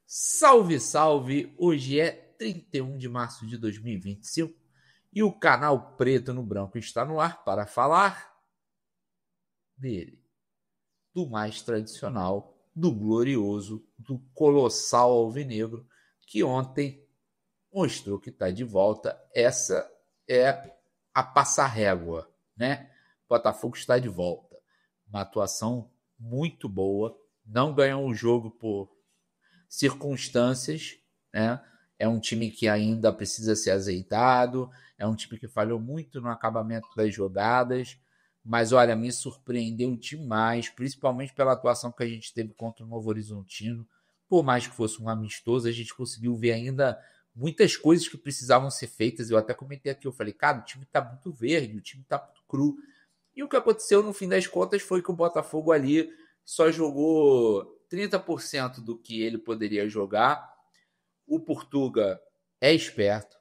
Salve, salve! Hoje é 31 de março de 2025 e o canal Preto no Branco está no ar para falar dele, do mais tradicional, do glorioso, do colossal alvinegro, que ontem mostrou que está de volta. Essa é a passarrégua, né? Botafogo está de volta. Uma atuação muito boa, não ganhou o jogo por circunstâncias, né? É um time que ainda precisa ser azeitado, é um time que falhou muito no acabamento das jogadas, mas olha, me surpreendeu demais, principalmente pela atuação que a gente teve contra o Novo Horizontino. Por mais que fosse um amistoso, a gente conseguiu ver ainda muitas coisas que precisavam ser feitas. Eu até comentei aqui, eu falei, cara, o time tá muito verde, o time tá muito cru. E o que aconteceu no fim das contas foi que o Botafogo ali só jogou 30% do que ele poderia jogar. O Portuga é esperto,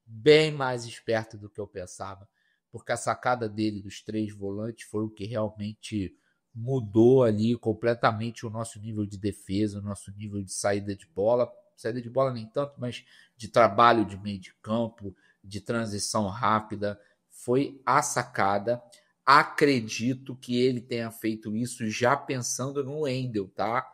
bem mais esperto do que eu pensava, porque a sacada dele dos 3 volantes foi o que realmente mudou ali completamente o nosso nível de defesa, o nosso nível de saída de bola. Saída de bola nem tanto, mas de trabalho de meio de campo, de transição rápida. Foi a sacada. Acredito que ele tenha feito isso já pensando no Wendel, tá?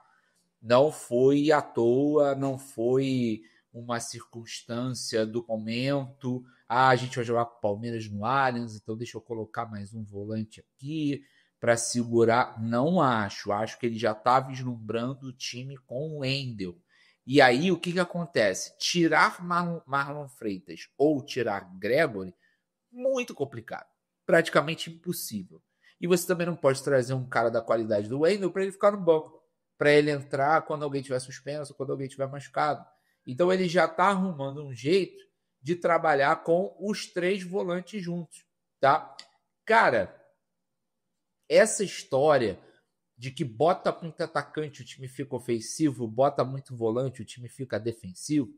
Não foi à toa, não foi uma circunstância do momento. Ah, a gente vai jogar com o Palmeiras no Allianz, então deixa eu colocar mais um volante aqui para segurar. Não acho. Acho que ele já está vislumbrando o time com o Wendel. E aí, o que acontece? Tirar Marlon Freitas ou tirar Gregory, muito complicado. Praticamente impossível. E você também não pode trazer um cara da qualidade do Wendel para ele ficar no banco, para ele entrar quando alguém tiver suspenso, quando alguém tiver machucado. Então ele já está arrumando um jeito de trabalhar com os 3 volantes juntos, tá? Cara, essa história de que bota muito atacante, o time fica ofensivo, bota muito volante, o time fica defensivo,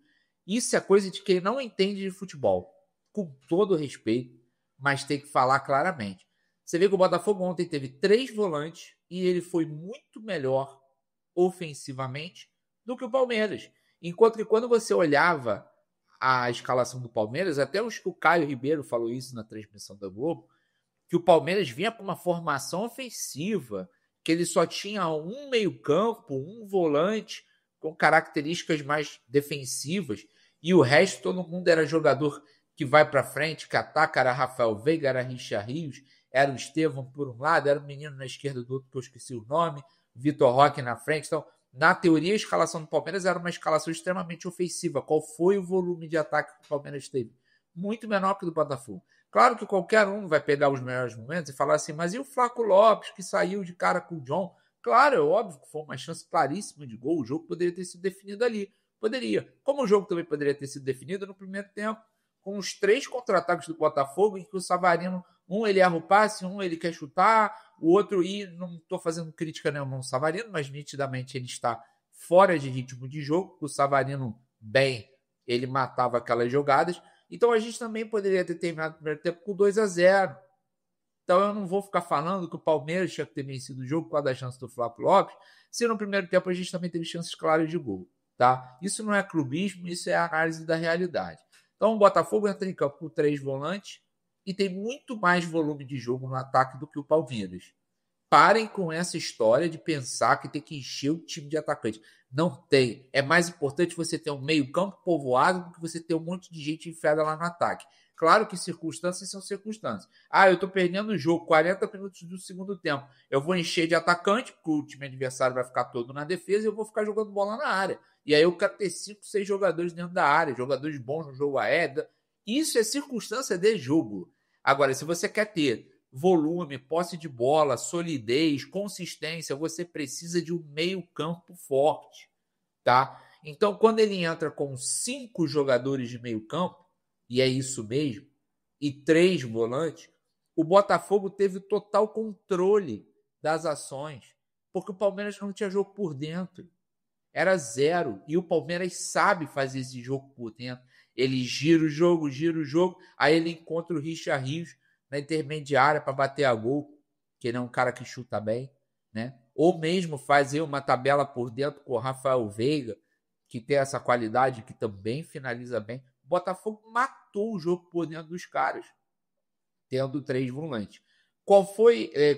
isso é coisa de quem não entende de futebol. Com todo respeito, mas tem que falar claramente. Você vê que o Botafogo ontem teve 3 volantes e ele foi muito melhor ofensivamente do que o Palmeiras. Enquanto que quando você olhava a escalação do Palmeiras, até acho que o Caio Ribeiro falou isso na transmissão da Globo, que o Palmeiras vinha com uma formação ofensiva, que ele só tinha um meio-campo, um volante com características mais defensivas, e o resto todo mundo era jogador que vai para frente, que ataca, era Rafael Veiga, era Richard Rios, era o Estevão por um lado, era o menino na esquerda do outro que eu esqueci o nome, Vitor Roque na frente. Então, na teoria, a escalação do Palmeiras era uma escalação extremamente ofensiva. Qual foi o volume de ataque que o Palmeiras teve? Muito menor que o do Botafogo. Claro que qualquer um vai pegar os melhores momentos e falar assim, mas e o Flaco Lopes, que saiu de cara com o John? Claro, é óbvio que foi uma chance claríssima de gol, o jogo poderia ter sido definido ali. Poderia. Como o jogo também poderia ter sido definido no primeiro tempo, com os 3 contra-ataques do Botafogo, em que o Savarino, um ele erra o passe, um ele quer chutar, o outro, e não estou fazendo crítica nenhuma ao Savarino, mas nitidamente ele está fora de ritmo de jogo. O Savarino, bem, ele matava aquelas jogadas. Então a gente também poderia ter terminado o primeiro tempo com 2-0. Então eu não vou ficar falando que o Palmeiras tinha que ter vencido o jogo por causa da chance do Flávio Lopes, se no primeiro tempo a gente também teve chances claras de gol. Tá? Isso não é clubismo, isso é a análise da realidade. Então o Botafogo entra em campo com 3 volantes e tem muito mais volume de jogo no ataque do que o Palmeiras. Parem com essa história de pensar que tem que encher o time de atacante. Não tem. É mais importante você ter um meio-campo povoado do que você ter um monte de gente enfiada lá no ataque. Claro que circunstâncias são circunstâncias. Ah, eu tô perdendo o jogo, 40 minutos do segundo tempo. Eu vou encher de atacante, porque o time adversário vai ficar todo na defesa e eu vou ficar jogando bola na área. E aí eu quero ter 5, 6 jogadores dentro da área, jogadores bons no jogo aéreo. Isso é circunstância de jogo. Agora, se você quer ter volume, posse de bola, solidez, consistência, você precisa de um meio-campo forte, tá? Então, quando ele entra com 5 jogadores de meio-campo, e é isso mesmo, e 3 volantes, o Botafogo teve total controle das ações, porque o Palmeiras não tinha jogo por dentro. Era 0. E o Palmeiras sabe fazer esse jogo por dentro. Ele gira o jogo, aí ele encontra o Richard Rios na intermediária para bater a gol, que ele é um cara que chuta bem, né? Ou mesmo fazer uma tabela por dentro com o Rafael Veiga, que tem essa qualidade, que também finaliza bem. O Botafogo matou o jogo por dentro dos caras, tendo 3 volantes.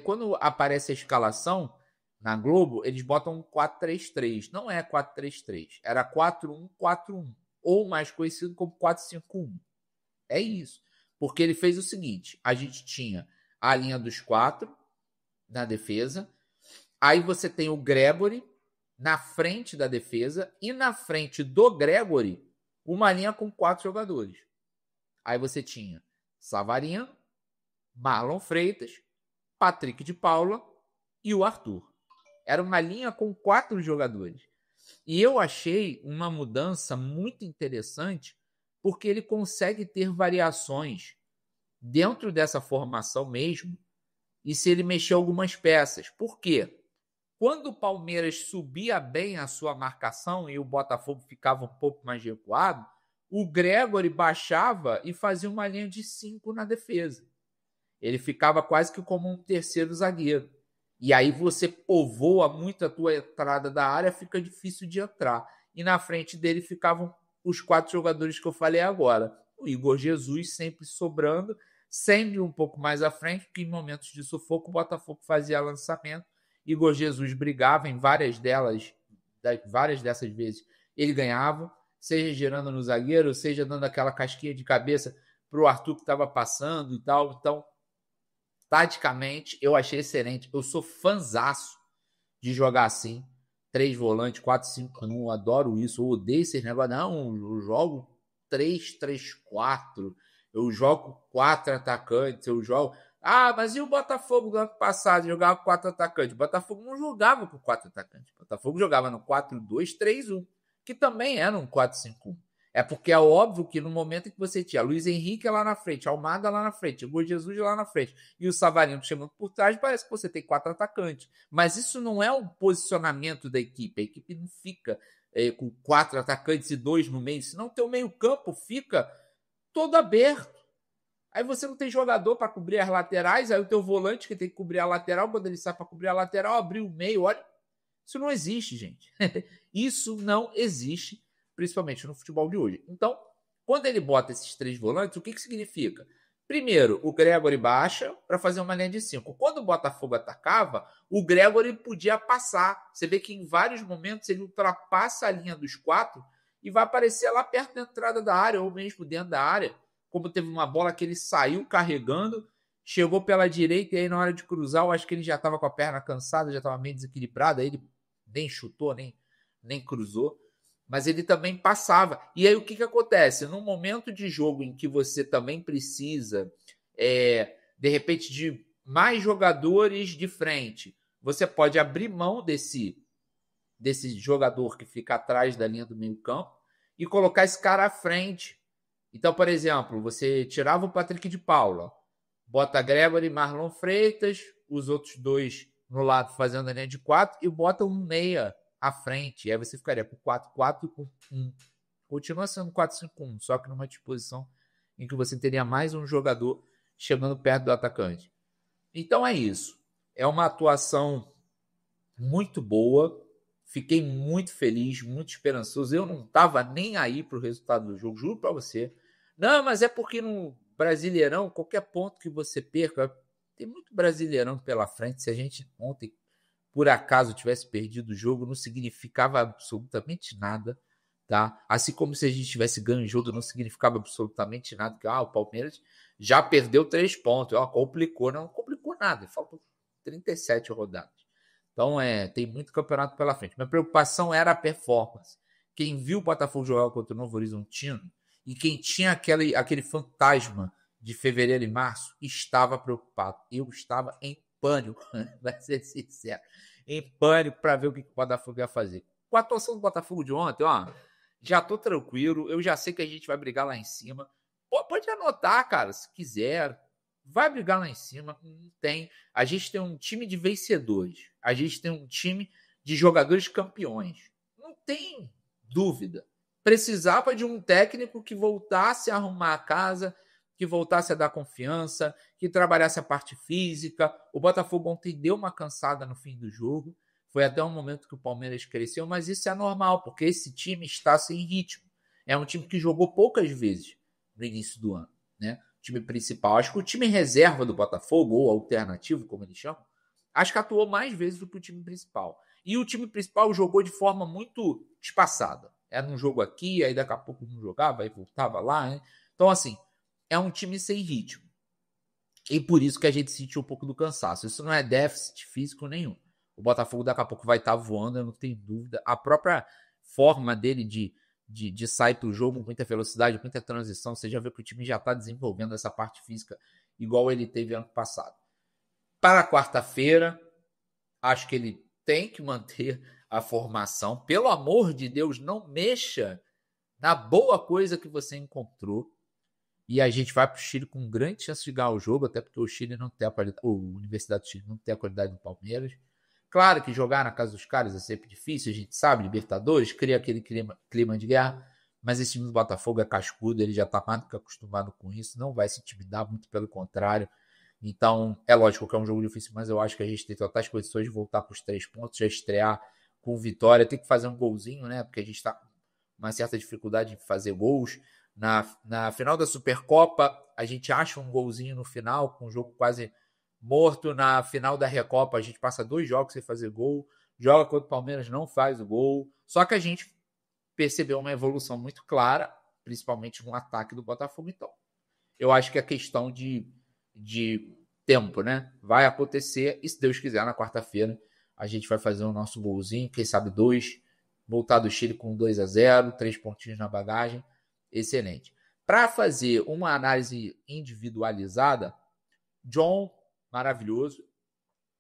Quando aparece a escalação na Globo, eles botam um 4-3-3. Não é 4-3-3, era 4-1-4-1, ou mais conhecido como 4-5-1. É isso. Porque ele fez o seguinte, a gente tinha a linha dos 4 na defesa, aí você tem o Gregori na frente da defesa, e na frente do Gregori, uma linha com 4 jogadores. Aí você tinha Savarino, Marlon Freitas, Patrick de Paula e o Arthur. Era uma linha com 4 jogadores. E eu achei uma mudança muito interessante, porque ele consegue ter variações dentro dessa formação mesmo, e se ele mexer algumas peças. Por quê? Quando o Palmeiras subia bem a sua marcação e o Botafogo ficava um pouco mais recuado, o Gregori baixava e fazia uma linha de 5 na defesa. Ele ficava quase que como um terceiro zagueiro. E aí você povoa muito a tua entrada da área, fica difícil de entrar. E na frente dele ficavam os 4 jogadores que eu falei agora. O Igor Jesus sempre sobrando, sempre um pouco mais à frente, porque em momentos de sufoco o Botafogo fazia lançamento. Igor Jesus brigava em várias dessas vezes. Ele ganhava, seja girando no zagueiro, seja dando aquela casquinha de cabeça para o Arthur que estava passando e tal. Então, taticamente, eu achei excelente. Eu sou fãzaço de jogar assim. 3 volantes, 4-5-1. Adoro isso. Eu odeio esses negócios. Não, eu jogo 3-3-4. Eu jogo 4 atacantes. Eu jogo... Ah, mas e o Botafogo do ano passado? Jogava com 4 atacantes. O Botafogo não jogava com 4 atacantes. O Botafogo jogava no 4-2-3-1, que também era um 4-5-1. É porque é óbvio que no momento em que você tinha Luiz Henrique lá na frente, Almada lá na frente, Igor Jesus lá na frente e o Savarino chamando por trás, parece que você tem 4 atacantes. Mas isso não é um posicionamento da equipe. A equipe não fica com 4 atacantes e 2 no meio, senão o teu meio campo fica todo aberto. Aí você não tem jogador para cobrir as laterais, aí o teu volante que tem que cobrir a lateral, quando ele sai para cobrir a lateral, abrir o meio, olha. Isso não existe, gente. Isso não existe, principalmente no futebol de hoje. Então, quando ele bota esses 3 volantes, o que significa? Primeiro, o Gregori baixa para fazer uma linha de 5. Quando o Botafogo atacava, o Gregori podia passar. Você vê que em vários momentos ele ultrapassa a linha dos 4 e vai aparecer lá perto da entrada da área, ou mesmo dentro da área. Como teve uma bola que ele saiu carregando, chegou pela direita e aí na hora de cruzar, eu acho que ele já estava com a perna cansada, já estava meio desequilibrado, aí ele nem chutou, nem cruzou, mas ele também passava. E aí o que acontece? Num momento de jogo em que você também precisa, de repente, de mais jogadores de frente, você pode abrir mão desse jogador que fica atrás da linha do meio campo e colocar esse cara à frente. Então, por exemplo, você tirava o Patrick de Paula, bota Gregori, Marlon Freitas, os outros 2 no lado fazendo a linha de 4 e bota um meia à frente. E aí você ficaria com 4-4 e com 1. Continua sendo 4-5-1, só que numa disposição em que você teria mais um jogador chegando perto do atacante. Então é isso. É uma atuação muito boa. Fiquei muito feliz, muito esperançoso. Eu não estava nem aí para o resultado do jogo, juro para você. Não, mas é porque no Brasileirão, qualquer ponto que você perca, tem muito Brasileirão pela frente. Se a gente ontem, por acaso, tivesse perdido o jogo, não significava absolutamente nada, tá? Assim como se a gente tivesse ganho o jogo, não significava absolutamente nada. Que, o Palmeiras já perdeu 3 pontos. Complicou. Não complicou nada. Faltam 37 rodadas. Então, tem muito campeonato pela frente. Minha preocupação era a performance. Quem viu o Botafogo jogar contra o Novo Horizontino e quem tinha aquele fantasma de fevereiro e março estava preocupado. Eu estava em pânico, vai ser sincero, em pânico para ver o que o Botafogo ia fazer. Com a atuação do Botafogo de ontem, já estou tranquilo, eu já sei que a gente vai brigar lá em cima. Pode anotar, cara, se quiser. Vai brigar lá em cima, não tem. A gente tem um time de vencedores. A gente tem um time de jogadores campeões. Não tem dúvida. Precisava de um técnico que voltasse a arrumar a casa, que voltasse a dar confiança, que trabalhasse a parte física. O Botafogo ontem deu uma cansada no fim do jogo. Foi até um momento que o Palmeiras cresceu, mas isso é normal, porque esse time está sem ritmo. É um time que jogou poucas vezes no início do ano, né? O time principal. Acho que o time reserva do Botafogo, ou alternativo, como eles chamam, acho que atuou mais vezes do que o time principal. E o time principal jogou de forma muito espaçada. Era um jogo aqui, aí daqui a pouco não jogava, aí voltava lá, né? Então, assim, é um time sem ritmo. E por isso que a gente sentiu um pouco do cansaço. Isso não é déficit físico nenhum. O Botafogo daqui a pouco vai estar voando, eu não tenho dúvida. A própria forma dele de sair para o jogo com muita velocidade, muita transição, você já vê que o time já está desenvolvendo essa parte física igual ele teve ano passado. Para quarta-feira, acho que ele tem que manter a formação. Pelo amor de Deus, não mexa na boa coisa que você encontrou. E a gente vai para o Chile com grande chance de ganhar o jogo, até porque o Chile não tem a qualidade, a Universidade do Chile não tem a qualidade do Palmeiras. Claro que jogar na casa dos caras é sempre difícil, a gente sabe, Libertadores, cria aquele clima de guerra, mas esse time do Botafogo é cascudo, ele já está mais do que acostumado com isso, não vai se intimidar, muito pelo contrário. Então, é lógico que é um jogo difícil, mas eu acho que a gente tem totais condições de voltar para os 3 pontos, já estrear com vitória, tem que fazer um golzinho, né? Porque a gente está com uma certa dificuldade em fazer gols. Na final da Supercopa, a gente acha um golzinho no final, com o jogo quase morto. Na final da Recopa, a gente passa 2 jogos sem fazer gol. Joga contra o Palmeiras, não faz o gol. Só que a gente percebeu uma evolução muito clara, principalmente no ataque do Botafogo. Então, eu acho que é questão de tempo, né? Vai acontecer, e se Deus quiser, na quarta-feira, a gente vai fazer o nosso golzinho, quem sabe 2, voltar do Chile com 2-0, 3 pontinhos na bagagem. Excelente. Para fazer uma análise individualizada, John, maravilhoso,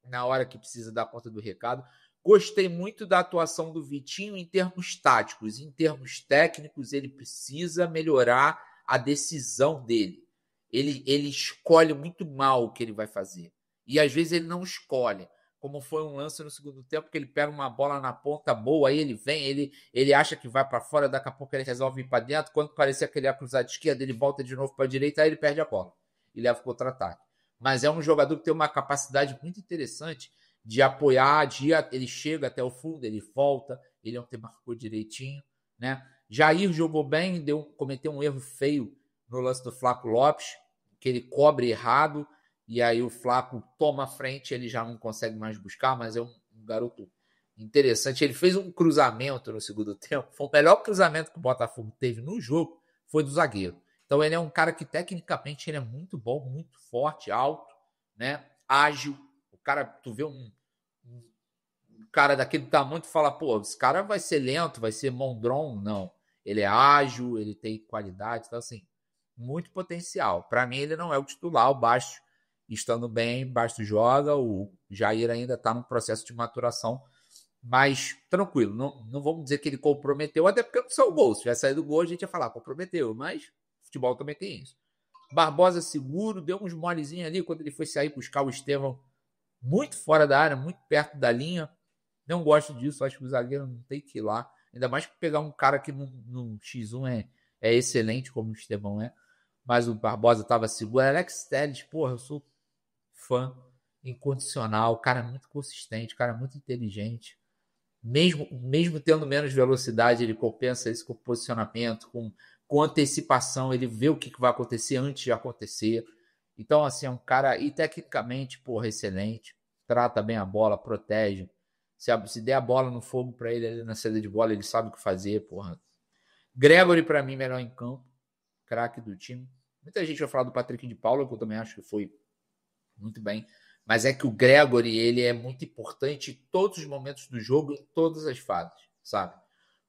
na hora que precisa dar conta do recado. Gostei muito da atuação do Vitinho em termos táticos. Em termos técnicos, ele precisa melhorar a decisão dele. Ele escolhe muito mal o que ele vai fazer. E às vezes ele não escolhe. Como foi um lance no segundo tempo, que ele pega uma bola na ponta boa, aí ele vem, ele acha que vai para fora, daqui a pouco ele resolve ir para dentro. Quando parecia que ele ia cruzar de esquerda, ele volta de novo para a direita, aí ele perde a bola e leva para o contra-ataque. Mas é um jogador que tem uma capacidade muito interessante de apoiar, ele chega até o fundo, ele volta, ele ontem marcou direitinho, né? Jair jogou bem, cometeu um erro feio no lance do Flaco Lopes, que ele cobre errado, e aí o Flaco toma a frente, ele já não consegue mais buscar, mas é um garoto interessante. Ele fez um cruzamento no segundo tempo, foi o melhor cruzamento que o Botafogo teve no jogo, foi do zagueiro. Então ele é um cara que tecnicamente ele é muito bom, muito forte, alto, né? Ágil. O cara, tu vê um cara daquele tamanho, tu fala, pô, esse cara vai ser lento, vai ser Mondron. Não. Ele é ágil, ele tem qualidade, então assim, muito potencial. Para mim ele não é o titular, o Bastos estando bem, Bastos joga, o Jair ainda está num processo de maturação, mas tranquilo, não vamos dizer que ele comprometeu, até porque não saiu o gol. Se tivesse saído o gol, a gente ia falar, comprometeu, mas futebol também tem isso. Barbosa seguro, deu uns molezinhos ali quando ele foi sair buscar o Estevão muito fora da área, muito perto da linha. Não gosto disso, acho que o zagueiro não tem que ir lá. Ainda mais que pegar um cara que no X1 é excelente, como o Estevão é. Mas o Barbosa estava seguro. Alex Telles, porra, eu sou fã incondicional. Cara muito consistente, cara muito inteligente. Mesmo tendo menos velocidade, ele compensa isso com posicionamento, com antecipação. Ele vê o que vai acontecer antes de acontecer. Então, assim, é um cara, e tecnicamente, porra, excelente. Trata bem a bola, protege. Se der a bola no fogo para ele ali na saída de bola, ele sabe o que fazer, porra. Gregory, para mim, melhor em campo. Craque do time. Muita gente vai falar do Patrick de Paula, que eu também acho que foi muito bem. Mas é que o Gregory, ele é muito importante em todos os momentos do jogo, em todas as fases, sabe?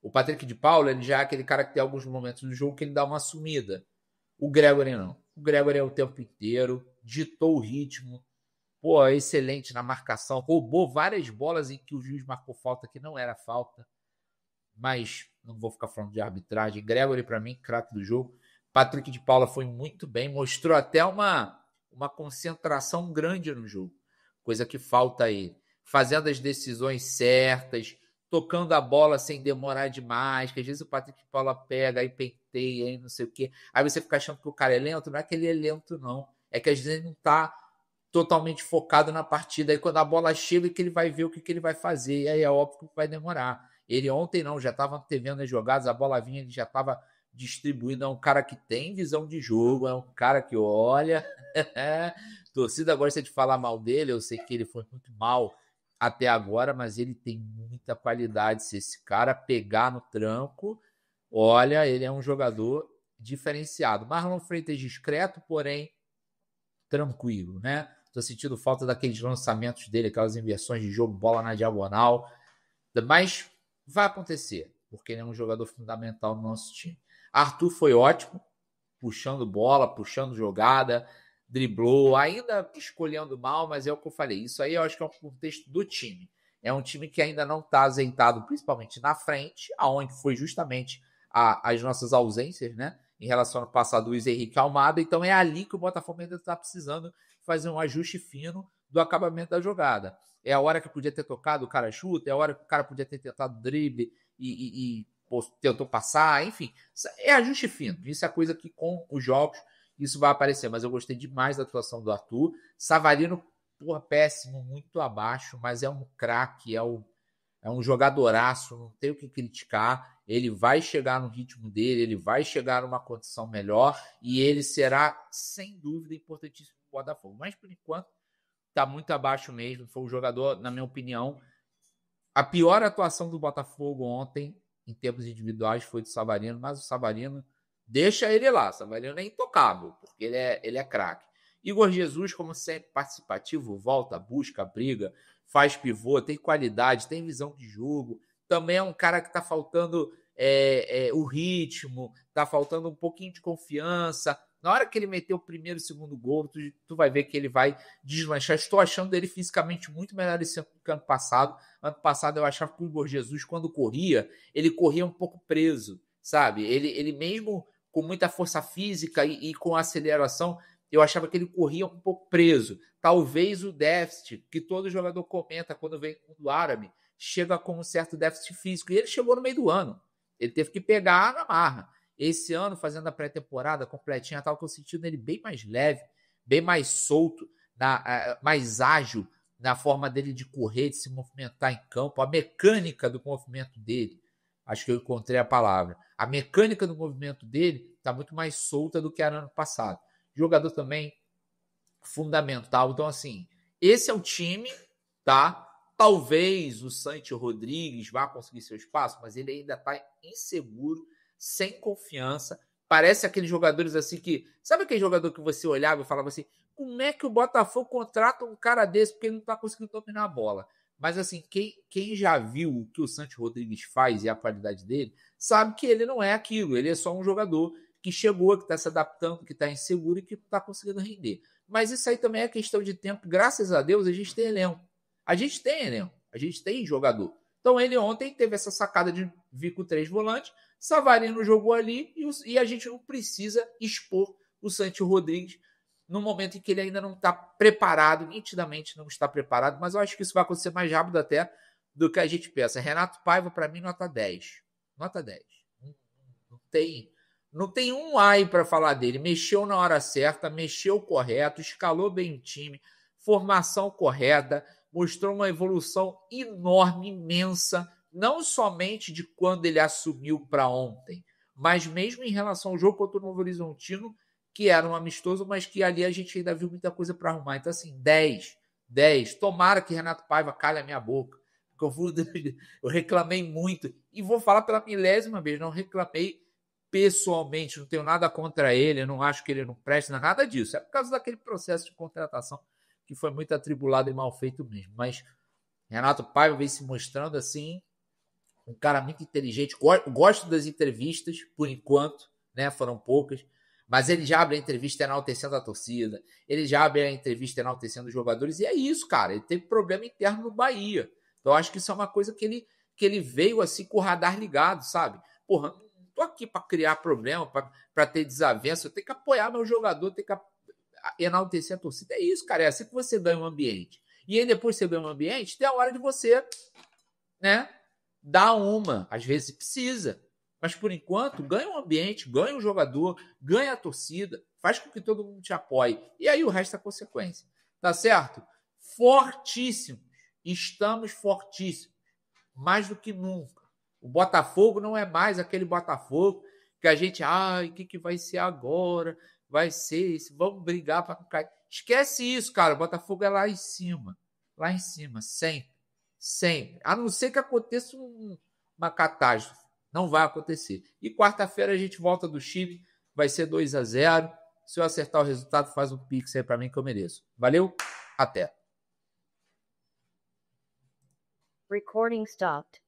O Patrick de Paula, ele já é aquele cara que tem alguns momentos do jogo que ele dá uma sumida. O Gregory não. O Gregory é o tempo inteiro, ditou o ritmo, pô, excelente na marcação, roubou várias bolas em que o juiz marcou falta que não era falta, mas não vou ficar falando de arbitragem. Gregory, para mim, craque do jogo. Patrick de Paula foi muito bem, mostrou até uma concentração grande no jogo, coisa que falta a ele. Fazendo as decisões certas, tocando a bola sem demorar demais, que às vezes o Patrick de Paula pega, aí penteia, aí não sei o quê. Aí você fica achando que o cara é lento, não é que ele é lento, não. É que às vezes ele não tá totalmente focado na partida. Aí quando a bola chega que ele vai ver o que ele vai fazer. E aí é óbvio que vai demorar. Ele ontem não, já estava antevendo as jogadas, a bola vinha, ele já estava distribuído. É um cara que tem visão de jogo, é um cara que olha. Torcida gosta de falar mal dele, eu sei que ele foi muito mal até agora, mas ele tem muita qualidade. Se esse cara pegar no tranco, olha, ele é um jogador diferenciado. Marlon Freitas discreto, porém tranquilo, né? Tô sentindo falta daqueles lançamentos dele, aquelas inversões de jogo, bola na diagonal. Mas vai acontecer, porque ele é um jogador fundamental no nosso time. Arthur foi ótimo, puxando bola, puxando jogada, driblou, ainda escolhendo mal, mas é o que eu falei. Isso aí eu acho que é um contexto do time. É um time que ainda não está azeitado, principalmente na frente, aonde foi justamente as nossas ausências, né? Em relação ao passado do Luiz Henrique Almada. Então é ali que o Botafogo ainda está precisando fazer um ajuste fino do acabamento da jogada. É a hora que podia ter tocado, o cara chuta, é a hora que o cara podia ter tentado drible e tentou passar, enfim. É ajuste fino. Isso é coisa que com os jogos isso vai aparecer. Mas eu gostei demais da atuação do Arthur. Savarino, porra, péssimo, muito abaixo, mas é um craque, é um jogadoraço, não tem o que criticar. Ele vai chegar no ritmo dele, ele vai chegar numa condição melhor e ele será, sem dúvida, importantíssimo para o Botafogo. Mas, por enquanto, está muito abaixo mesmo. Foi um jogador, na minha opinião, a pior atuação do Botafogo ontem, em termos individuais, foi do Savarino, mas o Savarino deixa ele lá. O Savarino é intocável, porque ele é craque. Igor Jesus, como sempre, participativo, volta, busca, briga, faz pivô, tem qualidade, tem visão de jogo. Também é um cara que está faltando o ritmo, está faltando um pouquinho de confiança. Na hora que ele meter o primeiro e o segundo gol, tu vai ver que ele vai deslanchar. Estou achando ele fisicamente muito melhor esse ano que ano passado. Ano passado eu achava que o Igor Jesus, quando corria, ele corria um pouco preso, sabe? Ele mesmo com muita força física e com aceleração, eu achava que ele corria um pouco preso. Talvez o déficit, que todo jogador comenta quando vem do árabe, chega com um certo déficit físico. E ele chegou no meio do ano. Ele teve que pegar na marra. Esse ano, fazendo a pré-temporada completinha, tal, que eu sentindo ele bem mais leve, bem mais solto, mais ágil na forma dele de correr, de se movimentar em campo. A mecânica do movimento dele, acho que eu encontrei a palavra. A mecânica do movimento dele está muito mais solta do que era ano passado. Jogador também fundamental. Então, assim, esse é o time, tá? Talvez o Santi Rodrigues vá conseguir seu espaço, mas ele ainda está inseguro, sem confiança. Parece aqueles jogadores assim que... Sabe aquele jogador que você olhava e falava assim, como é que o Botafogo contrata um cara desse porque ele não está conseguindo dominar a bola? Mas assim, quem já viu o que o Santi Rodrigues faz e a qualidade dele, sabe que ele não é aquilo. Ele é só um jogador que chegou, que está se adaptando, que está inseguro e que não está conseguindo render. Mas isso aí também é questão de tempo. Graças a Deus a gente tem elenco. A gente tem jogador. Então ele ontem teve essa sacada de vir com 3 volantes, Savarino jogou ali e a gente não precisa expor o Santi Rodrigues no momento em que ele ainda não está preparado, nitidamente não está preparado, mas eu acho que isso vai acontecer mais rápido até do que a gente pensa. Renato Paiva, para mim, nota 10. Nota 10. Não tem um ai para falar dele. Mexeu na hora certa, mexeu correto, escalou bem o time, formação correta, mostrou uma evolução enorme, imensa, não somente de quando ele assumiu para ontem, mas mesmo em relação ao jogo contra o Novo Horizontino, que era um amistoso, mas que ali a gente ainda viu muita coisa para arrumar. Então, assim, 10. Tomara que Renato Paiva calhe a minha boca, porque eu reclamei muito. E vou falar pela milésima vez, não reclamei pessoalmente, não tenho nada contra ele, eu não acho que ele não presta, nada disso. É por causa daquele processo de contratação que foi muito atribulado e mal feito mesmo. Mas Renato Paiva vem se mostrando assim, um cara muito inteligente. Gosto das entrevistas, por enquanto, né? Foram poucas. Mas ele já abre a entrevista enaltecendo a torcida. Ele já abre a entrevista enaltecendo os jogadores. E é isso, cara. Ele teve problema interno no Bahia. Então, eu acho que isso é uma coisa que ele veio assim com o radar ligado, sabe? Porra, não tô aqui para criar problema, para ter desavença. Eu tenho que apoiar meu jogador, tenho que enaltecer a torcida. É isso, cara. É assim que você ganha um ambiente. E aí, depois que você ganha um ambiente, tem a hora de você, né, dar uma. Às vezes precisa. Mas, por enquanto, ganha um ambiente, ganha um jogador, ganha a torcida, faz com que todo mundo te apoie. E aí o resto é consequência. tá certo? Fortíssimos. Estamos fortíssimos. Mais do que nunca. O Botafogo não é mais aquele Botafogo que a gente, o que vai ser agora? Vai ser isso, vamos brigar para não cair. Esquece isso, cara. O Botafogo é lá em cima. Lá em cima, sempre. Sempre. A não ser que aconteça uma catástrofe. Não vai acontecer. E quarta-feira a gente volta do Chile. Vai ser 2-0. Se eu acertar o resultado, faz um pix aí para mim que eu mereço. Valeu? Até. Recording stopped.